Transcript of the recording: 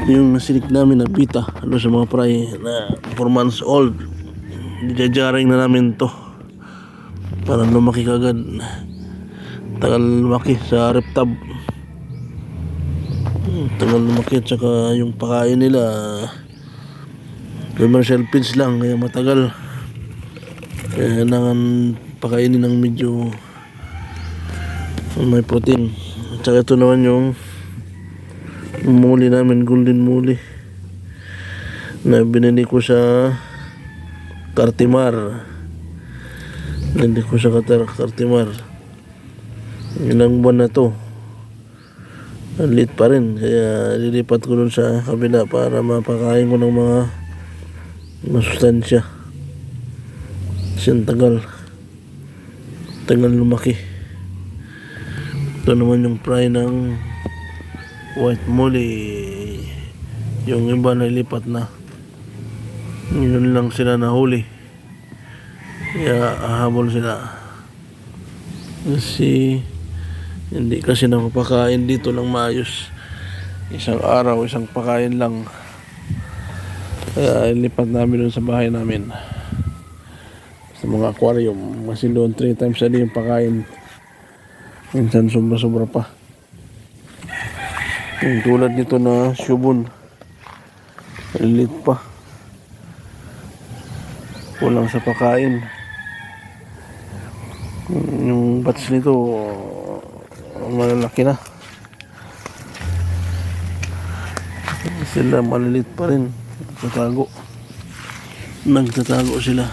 Yung nasilik namin na pita ano sa mga fry na 4 months old, dijajaring na namin to para lumaki kagad. Tagal lumaki sa rep tab, tagal lumaki. At saka yung pakain nila commercial feeds lang, kaya matagal. Kaya kailangan pakainin ng medyo may protein. At saka ito naman yung muli namin, golden muli na binili ko sa Cartimar. Binili ko sa Cartimar. Ilang buwan na to, lit pa rin, kaya lilipat ko dun sa kabila para mapakain ko ng mga masustansya. Kasi tagal lumaki. Ito naman yung fry ng white molly. Yung iba na ilipat na, yun lang sila nahuli, kaya ahabol sila. Kasi hindi kasi nakapakain dito ng maayos. Isang araw, isang pakain lang. Kaya ilipat namin doon sa bahay namin, sa mga aquarium. Kasi doon 3 times a day yung pakain. Minsan sobra pa. Yung tulad nito na shubon, lilit pa, kulang sa pakain. Yung batch nito malalaki na, sila malilit pa rin. Nagtatago sila.